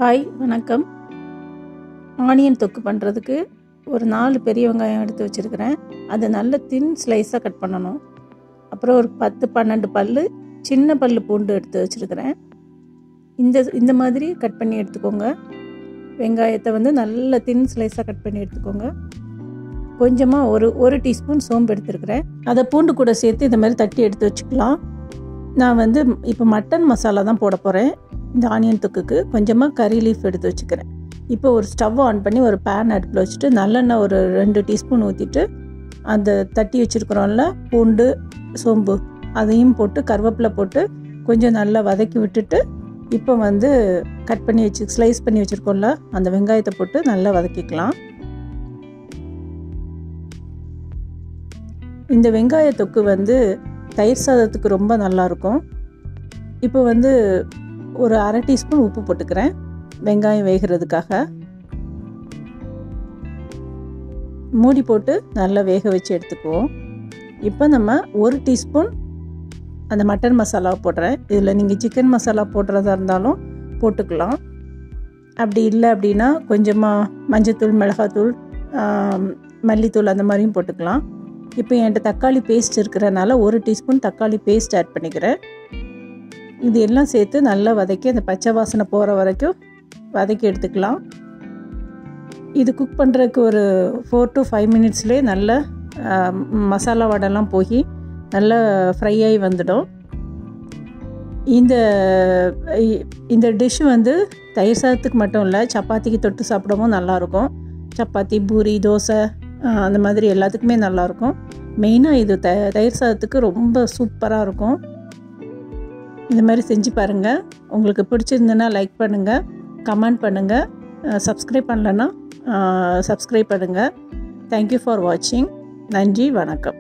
Hi வணக்கம். Onion தொக்கு பண்ணுறதுக்கு ஒரு 4 பெரிய வெங்காயம் எடுத்து வச்சுருக்கிறேன். அதை நல்ல தின் ஸ்லைஸாக கட் பண்ணணும். அப்புறம் ஒரு 10-12 பல் சின்ன பல் பூண்டு எடுத்து வச்சுருக்கிறேன். இந்த மாதிரி கட் பண்ணி எடுத்துக்கோங்க. வெங்காயத்தை நல்ல தின் ஸ்லைஸாக கட் பண்ணி எடுத்துக்கோங்க. கொஞ்சமாக ஒரு டீஸ்பூன் சோம்பு எடுத்துருக்கிறேன். அதை பூண்டு கூட சேர்த்து இந்த மாதிரி தட்டி எடுத்து வச்சுக்கலாம். நான் இப்போ மட்டன் மசாலா தான் போட போகிறேன். இந்த ஆனியன் தொக்குக்கு கொஞ்சமாக கறி லீஃப் எடுத்து வச்சுக்கிறேன். இப்போ ஒரு ஸ்டவ் ஆன் பண்ணி ஒரு பேன் அடுப்பில் வச்சுட்டு நல்லெண்ணெய் ஒரு 2 டீஸ்பூன் ஊற்றிட்டு அந்த தட்டி வச்சுருக்குறோம்ல பூண்டு சோம்பு அதையும் போட்டு கருவேப்பிலை போட்டு கொஞ்சம் நல்லா வதக்கி விட்டுட்டு இப்போ கட் பண்ணி ஸ்லைஸ் பண்ணி வச்சுருக்கோம்ல அந்த வெங்காயத்தை போட்டு நல்லா வதக்கிக்கலாம். இந்த வெங்காய தொக்கு தயிர் சாதத்துக்கு ரொம்ப நல்லாயிருக்கும். இப்போ ஒரு அரை டீஸ்பூன் உப்பு போட்டுக்கிறேன் வெங்காயம் வேகிறதுக்காக. மூடி போட்டு நல்லா வேக வச்சு எடுத்துக்குவோம். இப்போ நம்ம ஒரு டீஸ்பூன் அந்த மட்டன் மசாலாவை போடுறேன். இதில் நீங்கள் சிக்கன் மசாலா போடுறதா இருந்தாலும் போட்டுக்கலாம். அப்படி இல்லை அப்படின்னா கொஞ்சமாக மஞ்சத்தூள், மிளகாத்தூள், மல்லித்தூள் அந்த மாதிரியும் போட்டுக்கலாம். இப்போ என்கிட்ட தக்காளி பேஸ்ட் இருக்கிறனால ஒரு டீஸ்பூன் தக்காளி பேஸ்ட் ஆட் பண்ணிக்கிறேன். இது எல்லாம் சேர்த்து நல்லா வதக்கி அந்த பச்சை வாசனை போகிற வரைக்கும் வதக்கி எடுத்துக்கலாம். இது குக் பண்ணுறதுக்கு ஒரு 4 to 5 மினிட்ஸ்லேயே நல்ல மசாலா வடைலாம் போய் நல்லா ஃப்ரை ஆகி வந்துடும். இந்த டிஷ் தயிர் சாதத்துக்கு மட்டும் இல்லை, சப்பாத்திக்கு தொட்டு சாப்பிடவும் நல்லாயிருக்கும். சப்பாத்தி, பூரி, தோசை அந்த மாதிரி எல்லாத்துக்குமே நல்லாயிருக்கும். மெயினாக இது தயிர் சாதத்துக்கு ரொம்ப சூப்பராக இருக்கும். இந்த மாதிரி செஞ்சு பாருங்கள். உங்களுக்கு பிடிச்சிருந்துன்னா லைக் பண்ணுங்கள், கமெண்ட் பண்ணுங்கள், சப்ஸ்கிரைப் பண்ணலன்னா சப்ஸ்கிரைப் பண்ணுங்கள். தேங்க்யூ ஃபார் வாட்சிங். நன்றி, வணக்கம்.